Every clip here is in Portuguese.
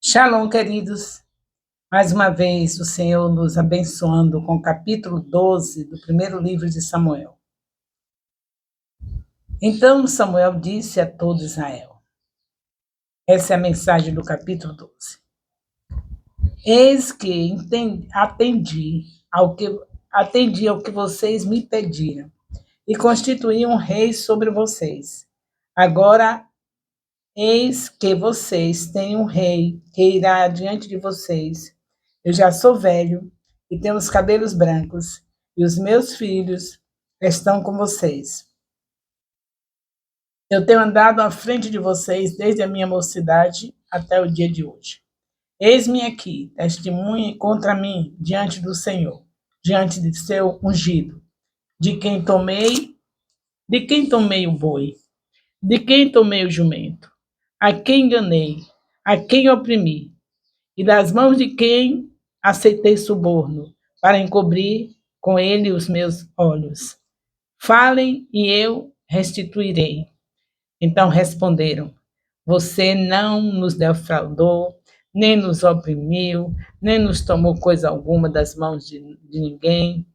Shalom, queridos. Mais uma vez, o Senhor nos abençoando com o capítulo 12 do primeiro livro de Samuel. Então Samuel disse a todo Israel, essa é a mensagem do capítulo 12. Eis que atendi ao que vocês me pediram e constituí um rei sobre vocês. Agora, eis que vocês têm um rei que irá diante de vocês. Eu já sou velho e tenho os cabelos brancos, e os meus filhos estão com vocês. Eu tenho andado à frente de vocês desde a minha mocidade até o dia de hoje. Eis-me aqui, testemunhe contra mim diante do Senhor, diante de seu ungido, de quem tomei o boi, de quem tomei o jumento, a quem enganei, a quem oprimi, e das mãos de quem aceitei suborno, para encobrir com ele os meus olhos. Falem e eu restituirei. Então responderam: Você não nos defraudou, nem nos oprimiu, nem nos tomou coisa alguma das mãos de ninguém.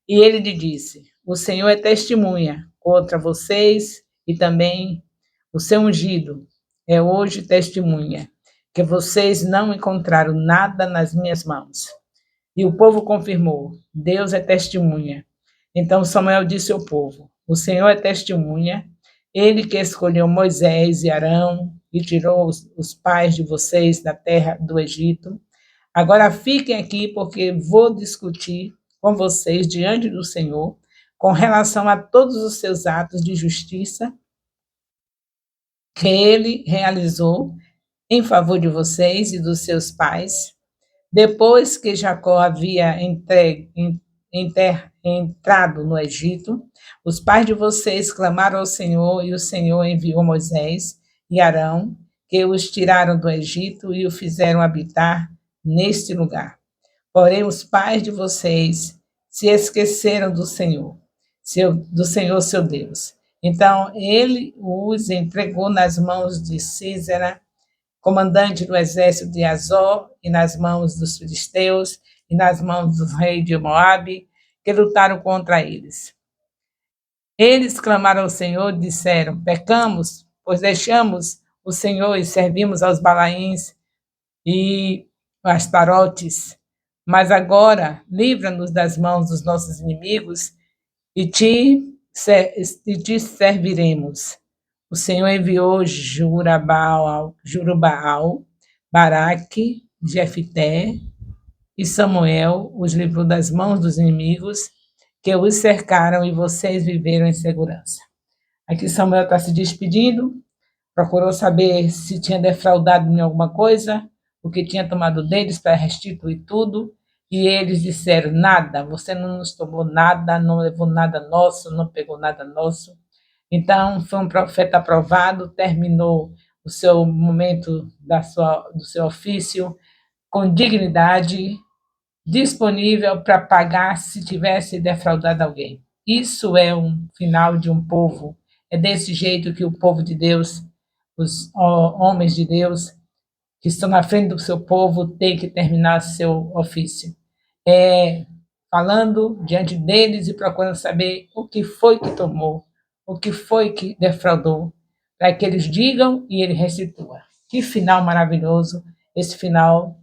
E ele lhe disse: O Senhor é testemunha contra vocês e também o seu ungido é hoje testemunha que vocês não encontraram nada nas minhas mãos. E o povo confirmou: Deus é testemunha. Então Samuel disse ao povo: O Senhor é testemunha, ele que escolheu Moisés e Arão e tirou os pais de vocês da terra do Egito. Agora fiquem aqui, porque vou discutir com vocês diante do Senhor com relação a todos os seus atos de justiça que ele realizou em favor de vocês e dos seus pais, depois que Jacó havia entrado no Egito. Os pais de vocês clamaram ao Senhor, e o Senhor enviou Moisés e Arão, que os tiraram do Egito e o fizeram habitar neste lugar. Porém, os pais de vocês se esqueceram do Senhor, seu Deus. Então, ele os entregou nas mãos de Sísera, comandante do exército de Azor, e nas mãos dos filisteus, e nas mãos dos reis de Moabe, que lutaram contra eles. Eles clamaram ao Senhor e disseram: Pecamos, pois deixamos o Senhor e servimos aos Balaíns e Astarotes. Mas agora, livra-nos das mãos dos nossos inimigos e te serviremos. O Senhor enviou Jurubal, Baraque, Jefté e Samuel, os livrou das mãos dos inimigos que os cercaram, e vocês viveram em segurança. Aqui Samuel está se despedindo, procurou saber se tinha defraudado em alguma coisa, o que tinha tomado deles para restituir tudo, e eles disseram: Nada, você não nos tomou nada, não levou nada nosso, não pegou nada nosso. Então, foi um profeta aprovado, terminou o seu momento do seu ofício com dignidade, disponível para pagar se tivesse defraudado alguém. Isso é um final de um povo. É desse jeito que o povo de Deus, os homens de Deus que estão na frente do seu povo, têm que terminar seu ofício. Falando diante deles e procurando saber o que foi que tomou, o que foi que defraudou, para que eles digam e ele restitua. Que final maravilhoso, esse final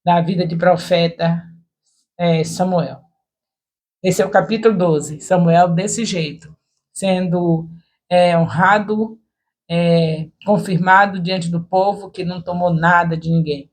da vida de profeta Samuel. Esse é o capítulo 12, Samuel desse jeito, sendo honrado, confirmado diante do povo que não tomou nada de ninguém.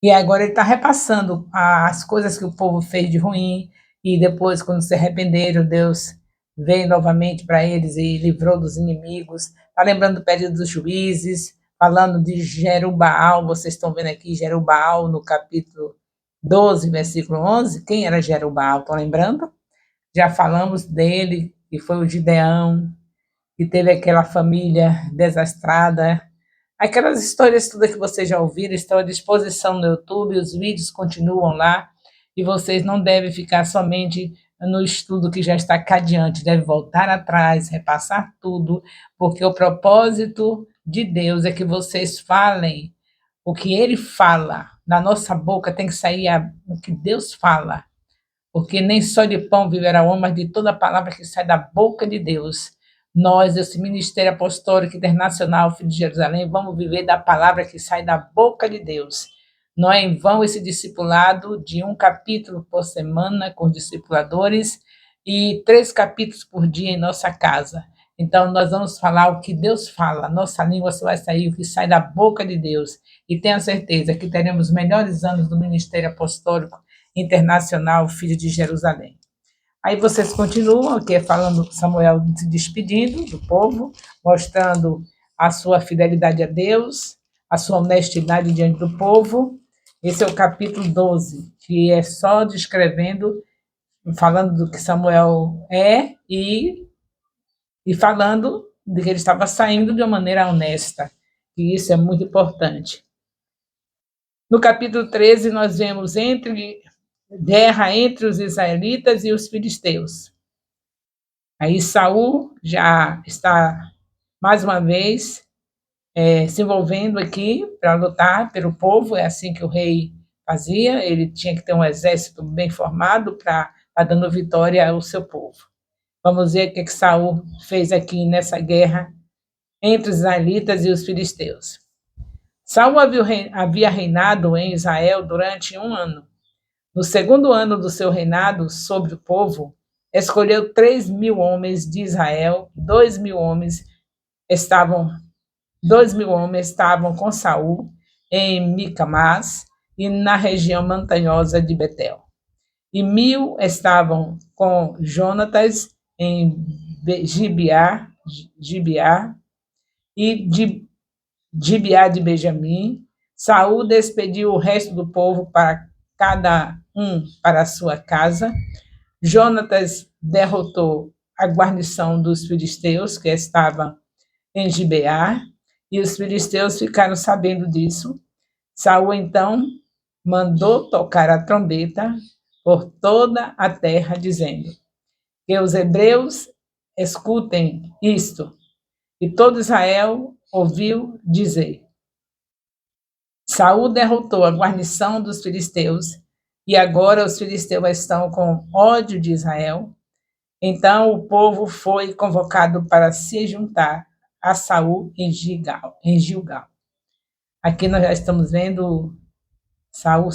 E agora ele está repassando as coisas que o povo fez de ruim, e depois, quando se arrependeram, Deus veio novamente para eles e livrou dos inimigos. Está lembrando do período dos juízes, falando de Jerubaal. Vocês estão vendo aqui Jerubaal no capítulo 12, versículo 11. Quem era Jerubaal? Estão lembrando? Já falamos dele, que foi o Gideão, que teve aquela família desastrada. Aquelas histórias todas que vocês já ouviram estão à disposição no YouTube, os vídeos continuam lá, e vocês não devem ficar somente no estudo que já está cá adiante, devem voltar atrás, repassar tudo, porque o propósito de Deus é que vocês falem O que ele fala, da nossa boca tem que sair o que Deus fala. Porque nem só de pão viverá o homem, mas de toda palavra que sai da boca de Deus. Nós, esse Ministério Apostólico Internacional, Filho de Jerusalém, vamos viver da palavra que sai da boca de Deus. Não é em vão esse discipulado de 1 capítulo por semana com os discipuladores e 3 capítulos por dia em nossa casa. Então, nós vamos falar o que Deus fala, nossa língua só vai sair o que sai da boca de Deus. E tenha certeza que teremos os melhores anos do Ministério Apostólico Internacional, Filho de Jerusalém. Aí vocês continuam aqui falando Samuel se despedindo do povo, mostrando a sua fidelidade a Deus, a sua honestidade diante do povo. Esse é o capítulo 12, que é só descrevendo, falando do que Samuel é e falando de que ele estava saindo de uma maneira honesta. E isso é muito importante. No capítulo 13, nós vemos guerra entre os israelitas e os filisteus. Aí Saul já está, mais uma vez, se envolvendo aqui para lutar pelo povo. É assim que o rei fazia, ele tinha que ter um exército bem formado para dando vitória ao seu povo. Vamos ver o que Saul fez aqui nessa guerra entre os israelitas e os filisteus. Saul havia reinado em Israel durante 1 ano. No segundo ano do seu reinado sobre o povo, escolheu 3.000 homens de Israel, 2.000 homens estavam com Saul em Micmas e na região montanhosa de Betel. E 1.000 estavam com Jonatas em Gibeá e de Gibeá de Benjamim. Saul despediu o resto do povo para cada um para a sua casa. Jonatas derrotou a guarnição dos filisteus, que estava em Gibeá, e os filisteus ficaram sabendo disso. Saul, então, mandou tocar a trombeta por toda a terra, dizendo: que os hebreus escutem isto. E todo Israel ouviu dizer: Saul derrotou a guarnição dos filisteus, e agora os filisteus estão com ódio de Israel. Então o povo foi convocado para se juntar a Saul em Gilgal. Aqui nós já estamos vendo Saul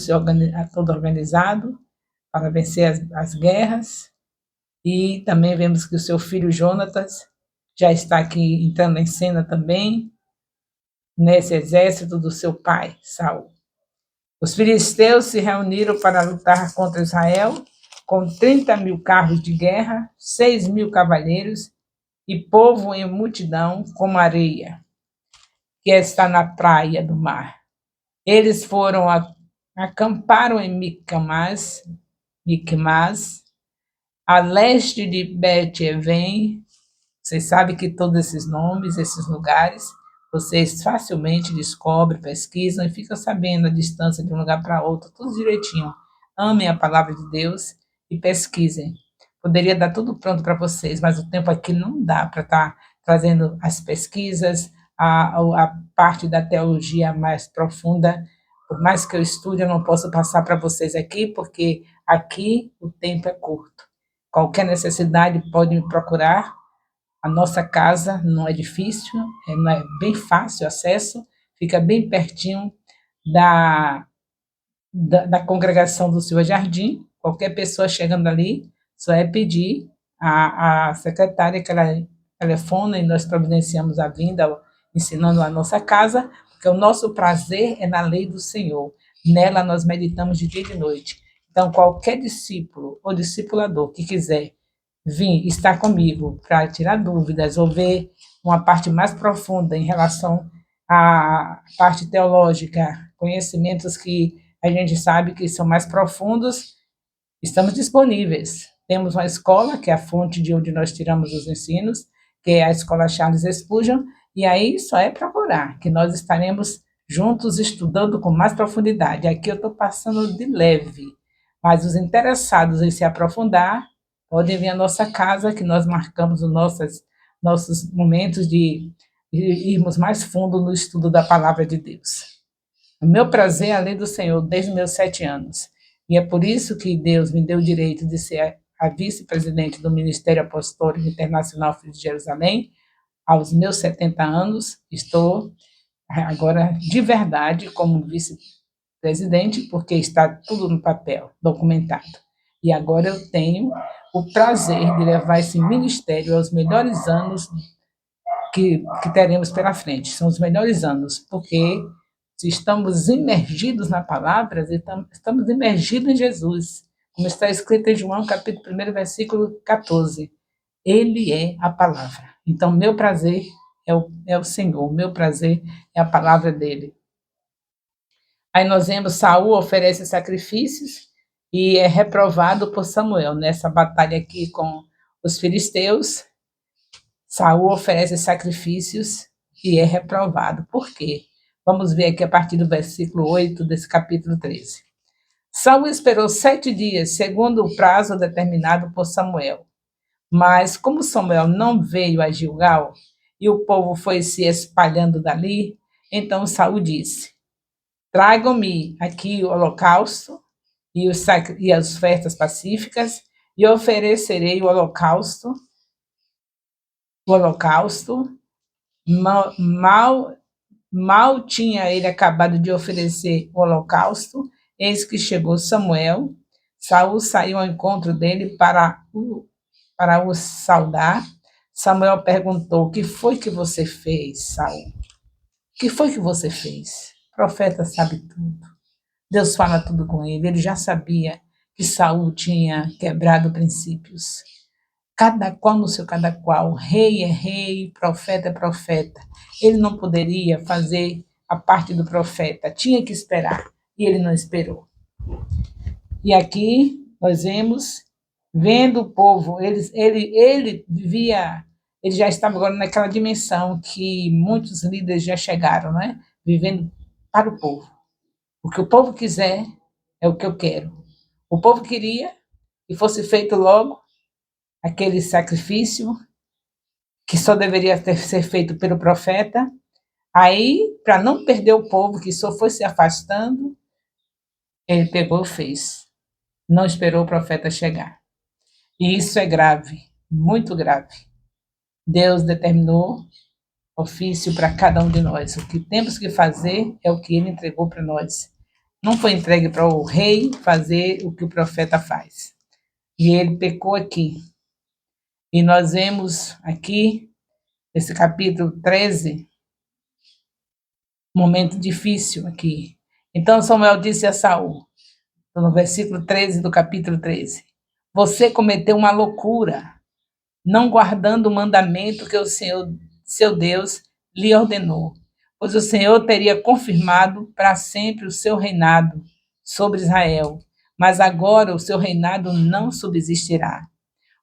todo organizado para vencer as guerras, e também vemos que o seu filho Jonatas já está aqui entrando em cena também, nesse exército do seu pai, Saul. Os filisteus se reuniram para lutar contra Israel, com 30.000 carros de guerra, 6.000 cavaleiros e povo em multidão como areia, que está na praia do mar. Eles acamparam em Micmas, a leste de Bet-Aven. Vocês sabem que todos esses nomes, esses lugares, vocês facilmente descobrem, pesquisam e ficam sabendo a distância de um lugar para outro, tudo direitinho. Amem a palavra de Deus e pesquisem. Poderia dar tudo pronto para vocês, mas o tempo aqui não dá para estar trazendo as pesquisas, a parte da teologia mais profunda. Por mais que eu estude, eu não posso passar para vocês aqui, porque aqui o tempo é curto. Qualquer necessidade pode me procurar. A nossa casa não é difícil, não é bem fácil o acesso, fica bem pertinho da congregação do Silva Jardim. Qualquer pessoa chegando ali, só é pedir a secretária que ela telefona e nós providenciamos a vinda, ensinando a nossa casa, porque o nosso prazer é na lei do Senhor. Nela nós meditamos de dia e de noite. Então, qualquer discípulo ou discipulador que quiser vir estar comigo para tirar dúvidas ou ver uma parte mais profunda em relação à parte teológica, conhecimentos que a gente sabe que são mais profundos, estamos disponíveis. Temos uma escola, que é a fonte de onde nós tiramos os ensinos, que é a Escola Charles Spurgeon, e aí só é procurar, que nós estaremos juntos estudando com mais profundidade. Aqui eu estou passando de leve, mas os interessados em se aprofundar podem vir à nossa casa, que nós marcamos os nossos momentos de irmos mais fundo no estudo da palavra de Deus. O meu prazer é a lei do Senhor desde os meus 7 anos. E é por isso que Deus me deu o direito de ser a vice-presidente do Ministério Apostólico Internacional Filho de Jerusalém. Aos meus 70 anos, estou agora de verdade como vice-presidente, porque está tudo no papel, documentado. E agora eu tenho o prazer de levar esse ministério aos melhores anos que teremos pela frente. São os melhores anos, porque se estamos imergidos na palavra, estamos imergidos em Jesus, como está escrito em João, capítulo 1, versículo 14. Ele é a palavra. Então, meu prazer é o Senhor, meu prazer é a palavra dele. Aí nós vemos Saul oferece sacrifícios e é reprovado por Samuel nessa batalha aqui com os filisteus. Saul oferece sacrifícios e é reprovado. Por quê? Vamos ver aqui a partir do versículo 8 desse capítulo 13. Saul esperou 7 dias, segundo o prazo determinado por Samuel. Mas como Samuel não veio a Gilgal e o povo foi se espalhando dali, então Saul disse: Tragam-me aqui o holocausto e as ofertas pacíficas, e oferecerei o holocausto. Mal tinha ele acabado de oferecer o holocausto, eis que chegou Samuel. Saul saiu ao encontro dele para o saudar. Samuel perguntou: O que foi que você fez, Saul? O que foi que você fez? O profeta sabe tudo. Deus fala tudo com ele. Ele já sabia que Saul tinha quebrado princípios. Cada qual no seu cada qual. Rei é rei, profeta é profeta. Ele não poderia fazer a parte do profeta. Tinha que esperar. E ele não esperou. E aqui nós vendo o povo, ele vivia, ele já estava agora naquela dimensão que muitos líderes já chegaram, né? Vivendo para o povo. O que o povo quiser é o que eu quero. O povo queria que fosse feito logo aquele sacrifício que só deveria ser feito pelo profeta. Aí, para não perder o povo que só foi se afastando, ele pegou e fez. Não esperou o profeta chegar. E isso é grave, muito grave. Deus determinou ofício para cada um de nós. O que temos que fazer é o que ele entregou para nós. Não foi entregue para o rei fazer o que o profeta faz. E ele pecou aqui. E nós vemos aqui, nesse capítulo 13, um momento difícil aqui. Então Samuel disse a Saul, no versículo 13 do capítulo 13, você cometeu uma loucura, não guardando o mandamento que o Senhor, seu Deus, lhe ordenou, pois o Senhor teria confirmado para sempre o seu reinado sobre Israel, mas agora o seu reinado não subsistirá.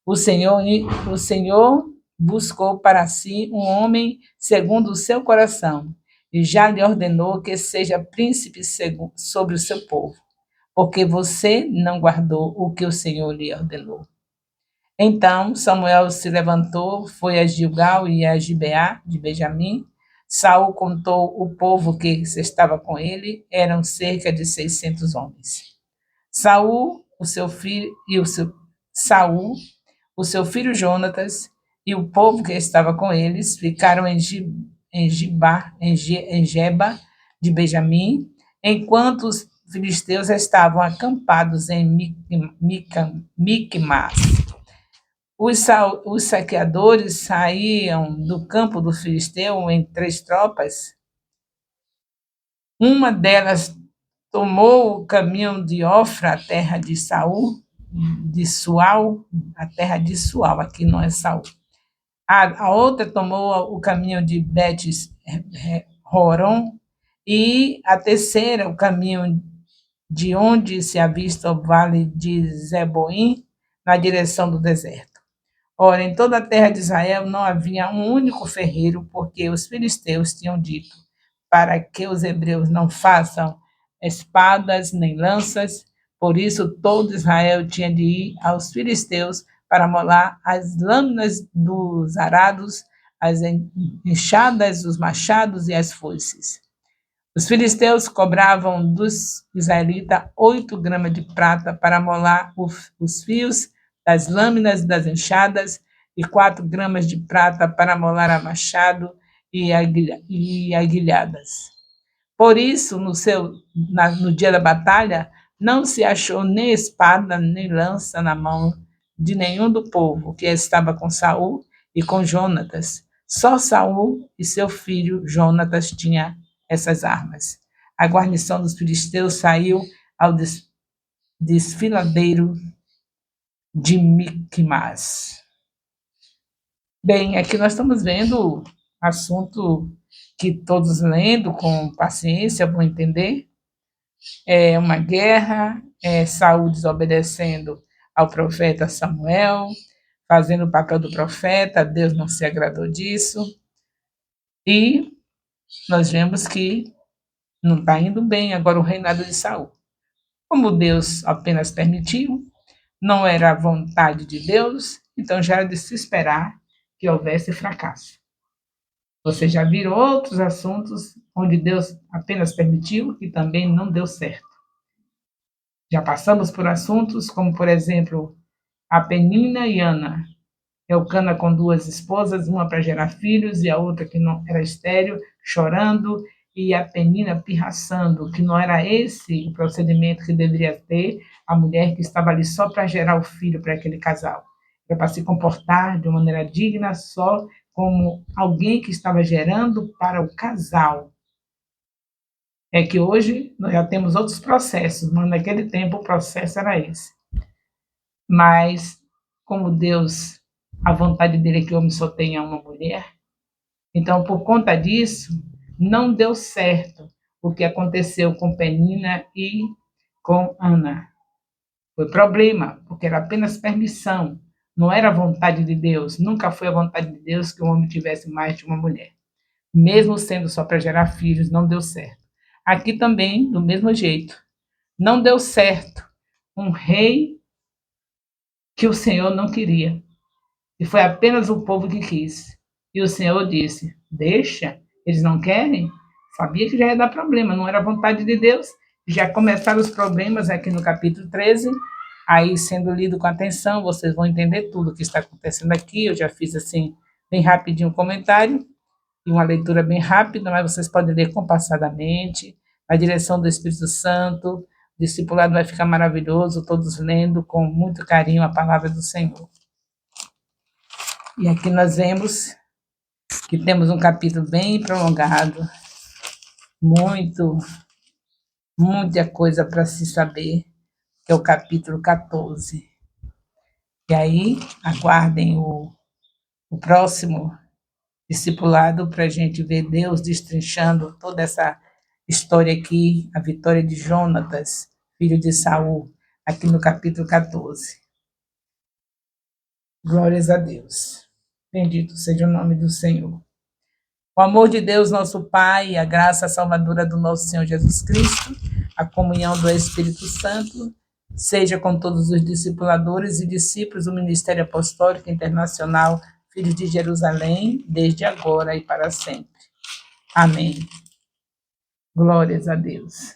O Senhor, o Senhor buscou para si um homem segundo o seu coração, e já lhe ordenou que seja príncipe sobre o seu povo, porque você não guardou o que o Senhor lhe ordenou. Então Samuel se levantou, foi a Gilgal e a Gibeá de Benjamim. Saul contou o povo que estava com ele, eram cerca de 600 homens. Saul, o seu filho e Saul, o seu filho Jonatas e o povo que estava com eles ficaram em Geba de Benjamim, enquanto os filisteus estavam acampados em Micmas. Os saqueadores saíam do campo do filisteu em 3 tropas. Uma delas tomou o caminho de Ofra, a terra de Saul, de Sual, a terra de Sual, aqui não é Saul. A outra tomou o caminho de Bet-Horon e a terceira o caminho de onde se avista o vale de Zeboim, na direção do deserto. Ora, em toda a terra de Israel não havia um único ferreiro, porque os filisteus tinham dito para que os hebreus não façam espadas nem lanças. Por isso, todo Israel tinha de ir aos filisteus para molar as lâminas dos arados, as enxadas, os machados e as foices. Os filisteus cobravam dos israelitas 8 gramas de prata para molar os fios das lâminas das enxadas e 4 gramas de prata para molar a machado e aguilhadas. Por isso, no dia da batalha, não se achou nem espada nem lança na mão de nenhum do povo que estava com Saul e com Jonatas. Só Saul e seu filho Jonatas tinham essas armas. A guarnição dos filisteus saiu ao desfiladeiro de Micmas. Bem, aqui nós estamos vendo assunto que todos lendo com paciência vão entender. É uma guerra, Saul desobedecendo ao profeta Samuel, fazendo o papel do profeta, Deus não se agradou disso. E nós vemos que não está indo bem agora o reinado de Saul. Como Deus apenas permitiu, não era a vontade de Deus, então já era de se esperar que houvesse fracasso. Você já viram outros assuntos onde Deus apenas permitiu e também não deu certo. Já passamos por assuntos como, por exemplo, a Penina e Ana. Eucana com 2 esposas, uma para gerar filhos e a outra que não era estéril, chorando, e a Penina pirraçando, que não era esse o procedimento que deveria ter a mulher que estava ali só para gerar o filho para aquele casal. Era para se comportar de uma maneira digna, só como alguém que estava gerando para o casal. É que hoje nós já temos outros processos, mas naquele tempo o processo era esse. Mas, como Deus, a vontade dele é que o homem só tenha uma mulher, então, por conta disso, não deu certo o que aconteceu com Penina e com Ana. Foi problema, porque era apenas permissão, não era a vontade de Deus, nunca foi a vontade de Deus que o homem tivesse mais de uma mulher. Mesmo sendo só para gerar filhos, não deu certo. Aqui também, do mesmo jeito, não deu certo um rei que o Senhor não queria. E foi apenas o povo que quis. E o Senhor disse: deixa, eles não querem. Sabia que já ia dar problema, não era a vontade de Deus. Já começaram os problemas aqui no capítulo 13. Aí, sendo lido com atenção, vocês vão entender tudo o que está acontecendo aqui. Eu já fiz assim, bem rapidinho um comentário e uma leitura bem rápida, mas vocês podem ler compassadamente, na direção do Espírito Santo. O discipulado vai ficar maravilhoso, todos lendo com muito carinho a palavra do Senhor. E aqui nós vemos que temos um capítulo bem prolongado, muita coisa para se saber, que é o capítulo 14. E aí, aguardem o próximo discipulado para a gente ver Deus destrinchando toda essa história aqui, a vitória de Jonatas, filho de Saul, aqui no capítulo 14. Glórias a Deus. Bendito seja o nome do Senhor. O amor de Deus, nosso Pai, a graça salvadora do nosso Senhor Jesus Cristo, a comunhão do Espírito Santo, seja com todos os discipuladores e discípulos do Ministério Apostólico Internacional, Filhos de Jerusalém, desde agora e para sempre. Amém. Glórias a Deus.